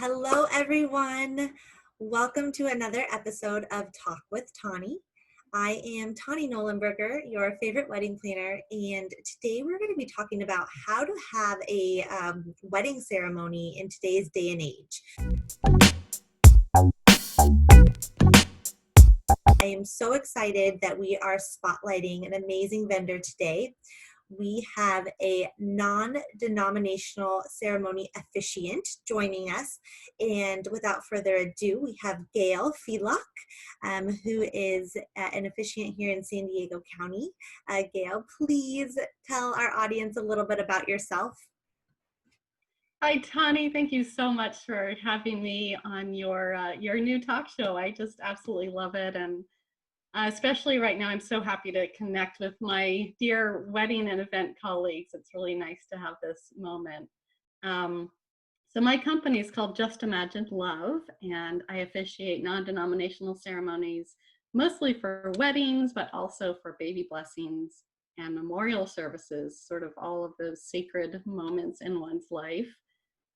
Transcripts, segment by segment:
Hello, everyone. Welcome to another episode of Talk with Tawny. I am Tawny Nolenberger, your favorite wedding planner, and today we're going to be talking about how to have a wedding ceremony in today's day and age. I am so excited that we are spotlighting an amazing vendor today. We have a non-denominational ceremony officiant joining us. And without further ado, we have Gayle Feallock, who is an officiant here in San Diego County. Gayle, please tell our audience a little bit about yourself. Hi, Tani. Thank you so much for having me on your new talk show. I just absolutely love it, and especially right now, I'm so happy to connect with my dear wedding and event colleagues. It's really nice to have this moment. So my company is called Just Imagined Love, and I officiate non-denominational ceremonies, mostly for weddings, but also for baby blessings and memorial services, sort of all of those sacred moments in one's life.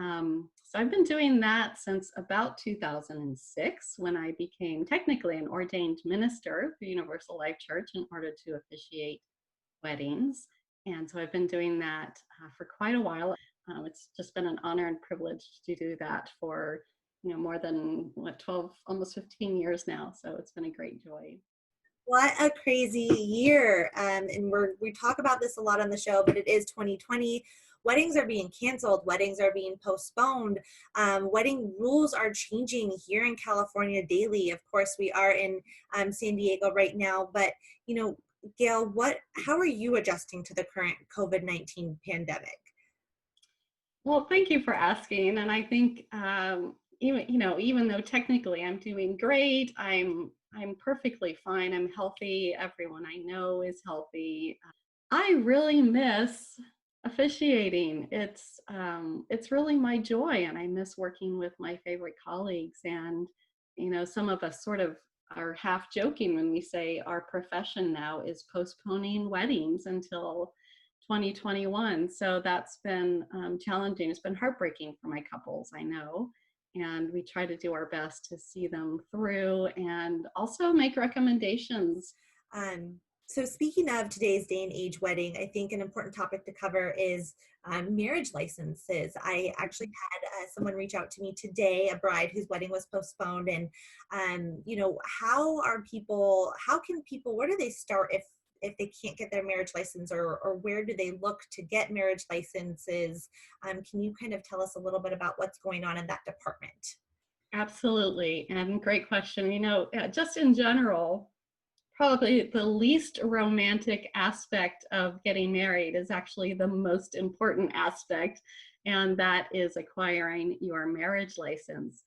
So I've been doing that since about 2006, when I became technically an ordained minister of the Universal Life Church in order to officiate weddings. And so I've been doing that for quite a while. It's just been an honor and privilege to do that for more than 12, almost 15 years now. So it's been a great joy. What a crazy year. And we talk about this a lot on the show, but it is 2020. Weddings are being canceled. Weddings are being postponed. Wedding rules are changing here in California daily. Of course, we are in San Diego right now, but Gayle, how are you adjusting to the current COVID-19 pandemic? Well, thank you for asking. And I think even though technically I'm doing great, I'm perfectly fine. I'm healthy. Everyone I know is healthy. I really miss officiating. It's really my joy, and I miss working with my favorite colleagues. And some of us sort of are half joking when we say our profession now is postponing weddings until 2021. So that's been challenging. It's been heartbreaking for my couples, I know. And we try to do our best to see them through and also make recommendations. So speaking of today's day and age wedding, I think an important topic to cover is marriage licenses. I actually had someone reach out to me today, a bride whose wedding was postponed, and where do they start if they can't get their marriage license, or where do they look to get marriage licenses? Can you kind of tell us a little bit about what's going on in that department? Absolutely. And great question. Just in general, probably the least romantic aspect of getting married is actually the most important aspect, and that is acquiring your marriage license.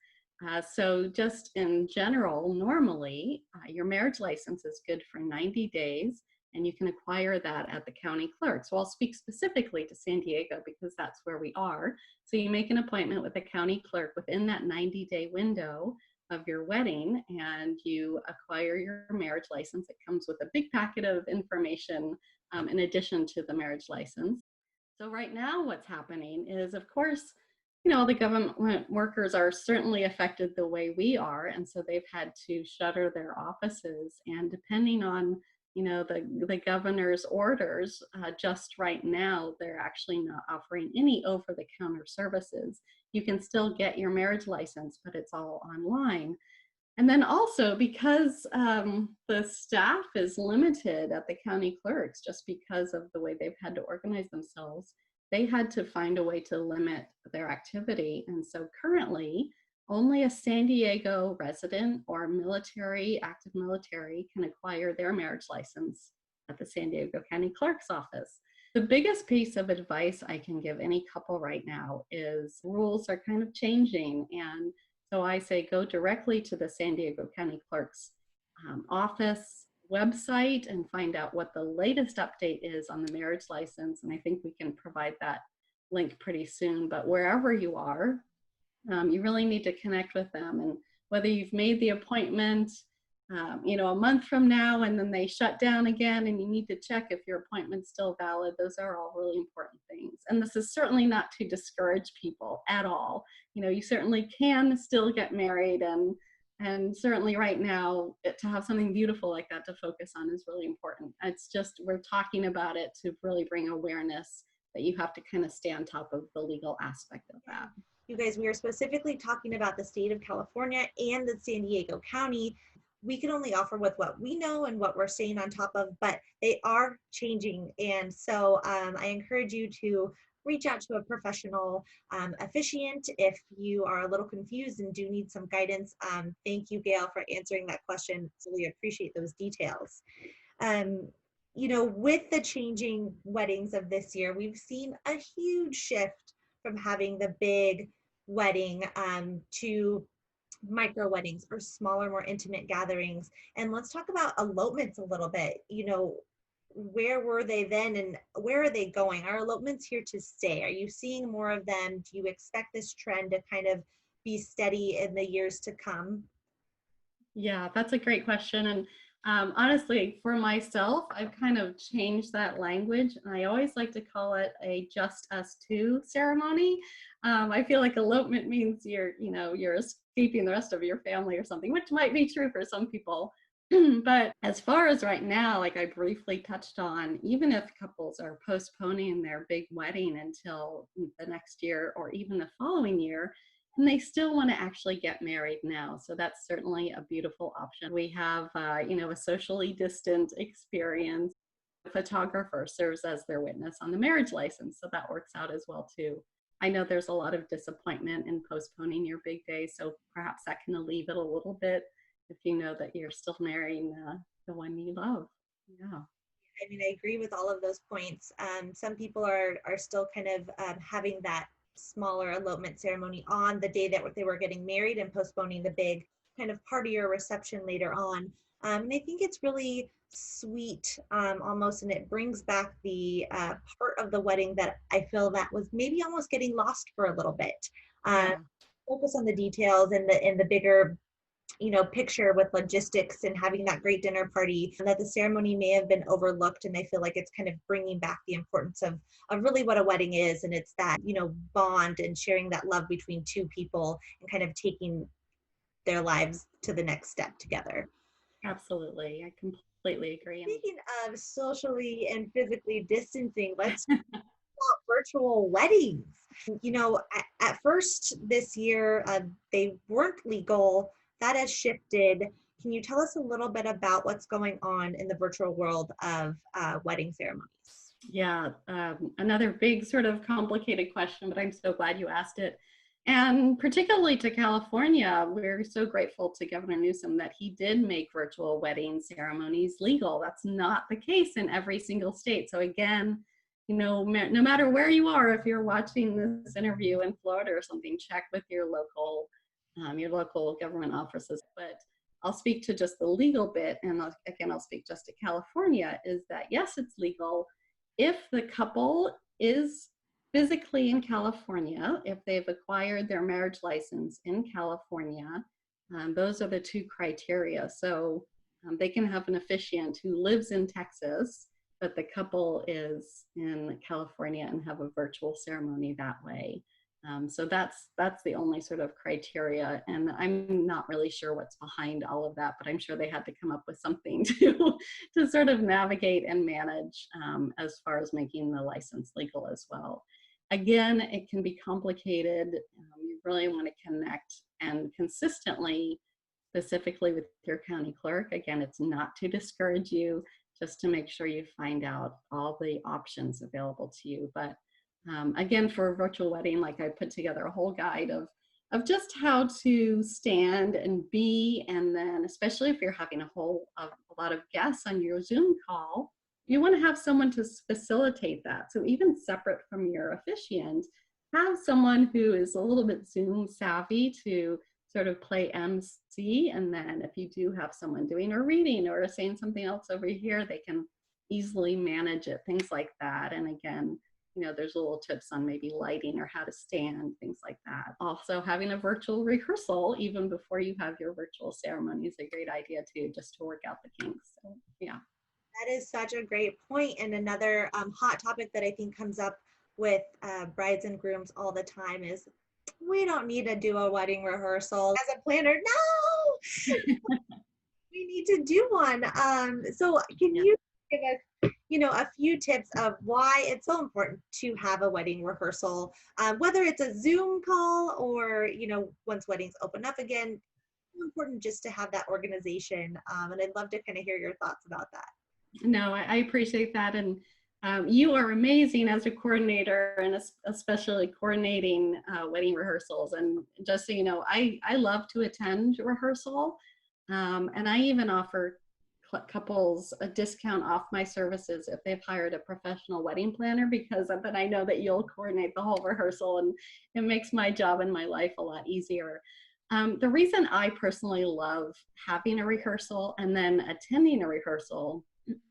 So just in general, normally, your marriage license is good for 90 days, and you can acquire that at the county clerk. So I'll speak specifically to San Diego because that's where we are. So you make an appointment with the county clerk within that 90-day window of your wedding, and you acquire your marriage license. It comes with a big packet of information in addition to the marriage license. So right now what's happening is, of course, the government workers are certainly affected the way we are, and so they've had to shutter their offices. And depending on the governor's orders, just right now they're actually not offering any over-the-counter services. You can still get your marriage license, but it's all online. And then also, because the staff is limited at the county clerks, just because of the way they've had to organize themselves, they had to find a way to limit their activity. And so currently, only a San Diego resident or active military can acquire their marriage license at the San Diego County Clerk's office. The biggest piece of advice I can give any couple right now is rules are kind of changing. And so I say go directly to the San Diego County Clerk's office website and find out what the latest update is on the marriage license. And I think we can provide that link pretty soon. But wherever you are, you really need to connect with them. And whether you've made the appointment, a month from now, and then they shut down again, and you need to check if your appointment's still valid. Those are all really important things. And this is certainly not to discourage people at all. You certainly can still get married, and certainly right now, to have something beautiful like that to focus on is really important. It's just, we're talking about it to really bring awareness that you have to kind of stay on top of the legal aspect of that. You guys, we are specifically talking about the state of California and the San Diego County. We can only offer with what we know and what we're staying on top of, but they are changing. And so I encourage you to reach out to a professional officiant if you are a little confused and do need some guidance. Thank you, Gail, for answering that question. Really appreciate those details. With the changing weddings of this year, we've seen a huge shift from having the big wedding to micro weddings or smaller, more intimate gatherings. And let's talk about elopements a little bit. Where were they then and where are they going? Are elopements here to stay? Are you seeing more of them? Do you expect this trend to kind of be steady in the years to come? Yeah, that's a great question. And honestly, for myself, I've kind of changed that language. And I always like to call it a just us two ceremony. I feel like elopement means you're escaping the rest of your family or something, which might be true for some people. But as far as right now, like I briefly touched on, even if couples are postponing their big wedding until the next year or even the following year, and they still want to actually get married now. So that's certainly a beautiful option. We have, a socially distant experience. The photographer serves as their witness on the marriage license. So that works out as well too. I know there's a lot of disappointment in postponing your big day. So perhaps that can alleviate it a little bit if you know that you're still marrying the one you love. Yeah. I mean, I agree with all of those points. Some people are still kind of having that smaller elopement ceremony on the day that they were getting married and postponing the big kind of party or reception later on. And I think it's really sweet almost, and it brings back the part of the wedding that I feel that was maybe almost getting lost for a little bit. Yeah. Focus on the details and the bigger picture with logistics and having that great dinner party, and that the ceremony may have been overlooked. And I feel like it's kind of bringing back the importance of really what a wedding is. And it's that, bond and sharing that love between two people and kind of taking their lives to the next step together. Absolutely. I completely agree. Speaking of socially and physically distancing, let's talk about virtual weddings. At first this year, they weren't legal. That has shifted. Can you tell us a little bit about what's going on in the virtual world of wedding ceremonies? Yeah, another big sort of complicated question, but I'm so glad you asked it. And particularly to California, we're so grateful to Governor Newsom that he did make virtual wedding ceremonies legal. That's not the case in every single state. So again, no matter where you are, if you're watching this interview in Florida or something, check with your local government offices. But I'll speak to just the legal bit, and I'll speak just to California, is that yes, it's legal if the couple is physically in California, if they've acquired their marriage license in California. Those are the two criteria. So they can have an officiant who lives in Texas, but the couple is in California and have a virtual ceremony that way. So that's the only sort of criteria, and I'm not really sure what's behind all of that, but I'm sure they had to come up with something to sort of navigate and manage as far as making the license legal as well. Again, it can be complicated. You really want to connect and consistently, specifically with your county clerk. Again, it's not to discourage you, just to make sure you find out all the options available to you. But again, for a virtual wedding, like I put together a whole guide of just how to stand and be, and then especially if you're having a lot of guests on your Zoom call, you want to have someone to facilitate that. So even separate from your officiant, have someone who is a little bit Zoom savvy to sort of play MC, and then if you do have someone doing a reading or saying something else over here, they can easily manage it, things like that. And again, there's little tips on maybe lighting or how to stand, things like that. Also, having a virtual rehearsal even before you have your virtual ceremony is a great idea too, just to work out the kinks. So, yeah. That is such a great point. And another hot topic that I think comes up with brides and grooms all the time is we don't need to do a wedding rehearsal. As a planner, no, we need to do one. So can Yeah. you give us, a few tips of why it's so important to have a wedding rehearsal, whether it's a Zoom call or, once weddings open up again, it's important just to have that organization. And I'd love to kind of hear your thoughts about that. No, I appreciate that. And you are amazing as a coordinator, and especially coordinating wedding rehearsals. And just so you know, I love to attend rehearsal. And I even offer couples a discount off my services if they've hired a professional wedding planner, because then I know that you'll coordinate the whole rehearsal, and it makes my job and my life a lot easier. The reason I personally love having a rehearsal and then attending a rehearsal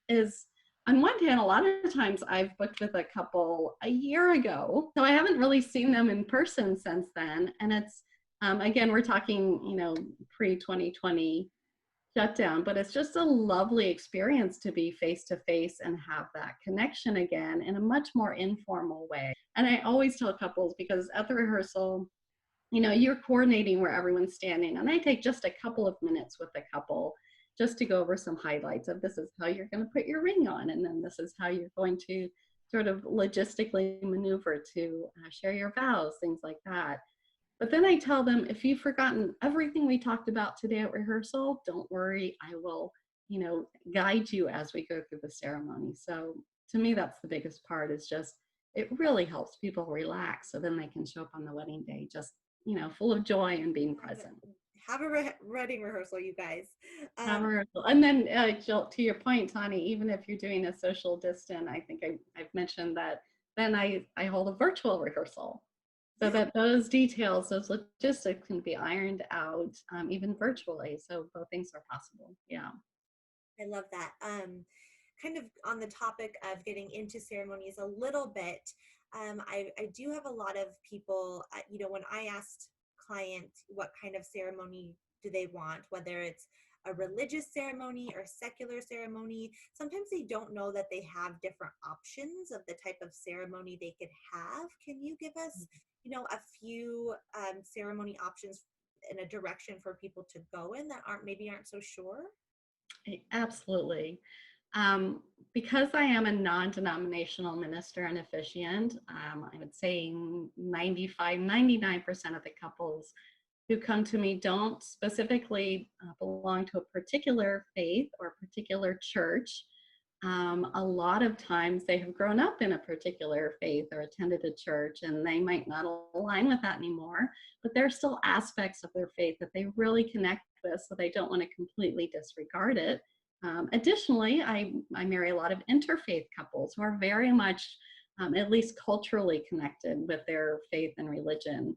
is, on one hand, a lot of times I've booked with a couple a year ago, so I haven't really seen them in person since then. And it's, again, we're talking, pre-2020 shutdown, but it's just a lovely experience to be face to face and have that connection again in a much more informal way. And I always tell couples, because at the rehearsal, you're coordinating where everyone's standing, and I take just a couple of minutes with the couple just to go over some highlights of, this is how you're going to put your ring on, and then this is how you're going to sort of logistically maneuver to share your vows, things like that. But then I tell them, if you've forgotten everything we talked about today at rehearsal, don't worry, I will, guide you as we go through the ceremony. So to me, that's the biggest part, is just, it really helps people relax, so then they can show up on the wedding day just, full of joy and being present. Have a wedding rehearsal, you guys. And then Jill, to your point, Tani, even if you're doing a social distance, I think I've mentioned that then I hold a virtual rehearsal, so that those details, those logistics can be ironed out even virtually. So both things are possible. Yeah. I love that. Kind of on the topic of getting into ceremonies a little bit, I do have a lot of people, when I asked clients what kind of ceremony do they want, whether it's a religious ceremony or secular ceremony, sometimes they don't know that they have different options of the type of ceremony they could have. Can you give us, a few ceremony options in a direction for people to go in that aren't so sure? Absolutely. Because I am a non-denominational minister and officiant, I would say 99% of the couples who come to me don't specifically belong to a particular faith or a particular church. A lot of times they have grown up in a particular faith or attended a church, and they might not align with that anymore, but there are still aspects of their faith that they really connect with, so they don't want to completely disregard it. Additionally, I marry a lot of interfaith couples who are very much, at least culturally, connected with their faith and religion.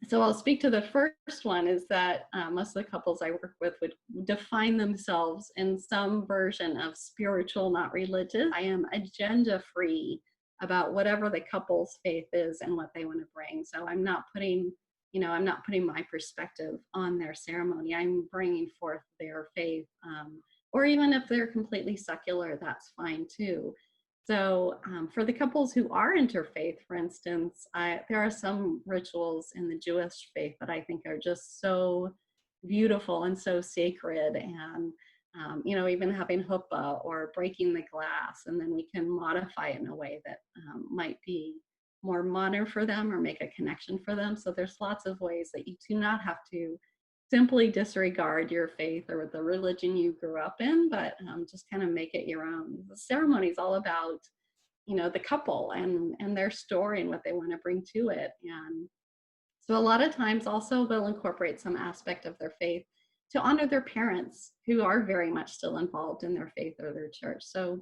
So I'll speak to the first one, is that most of the couples I work with would define themselves in some version of spiritual, not religious. I am agenda free about whatever the couple's faith is and what they want to bring. So I'm not putting my perspective on their ceremony. I'm bringing forth their faith. Or even if they're completely secular, that's fine too. So for the couples who are interfaith, for instance, there are some rituals in the Jewish faith that I think are just so beautiful and so sacred. And, even having huppah or breaking the glass, and then we can modify it in a way that might be more modern for them or make a connection for them. So there's lots of ways that you do not have to simply disregard your faith or the religion you grew up in, but just kind of make it your own. The ceremony is all about, the couple and their story and what they want to bring to it. And so a lot of times also they'll incorporate some aspect of their faith to honor their parents who are very much still involved in their faith or their church. So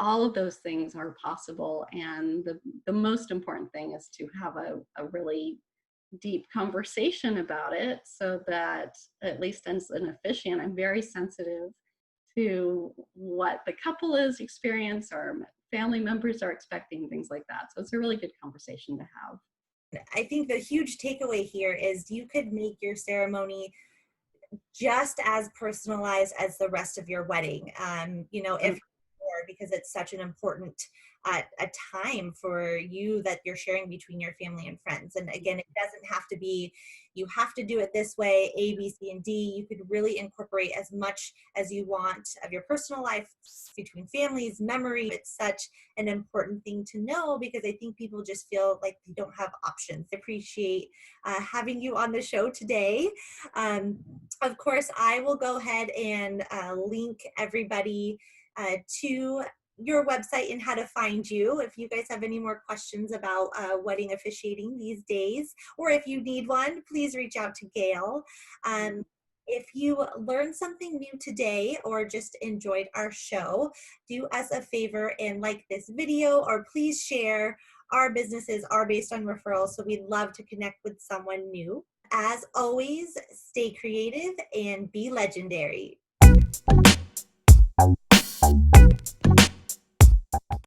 all of those things are possible. And the most important thing is to have a really deep conversation about it, so that, at least as an officiant, I'm very sensitive to what the couple is experience, or family members are expecting, things like that. So it's a really good conversation to have. I think the huge takeaway here is you could make your ceremony just as personalized as the rest of your wedding. If because it's such an important a time for you that you're sharing between your family and friends. And again, it doesn't have to be, you have to do it this way, A, B, C, and D. You could really incorporate as much as you want of your personal life between families, memory. It's such an important thing to know because I think people just feel like they don't have options. I appreciate having you on the show today. Of course, I will go ahead and link everybody to your website and how to find you. If you guys have any more questions about wedding officiating these days, or if you need one, please reach out to Gail. If you learned something new today or just enjoyed our show, do us a favor and like this video, or please share. Our businesses are based on referrals, so we'd love to connect with someone new. As always, stay creative and be legendary.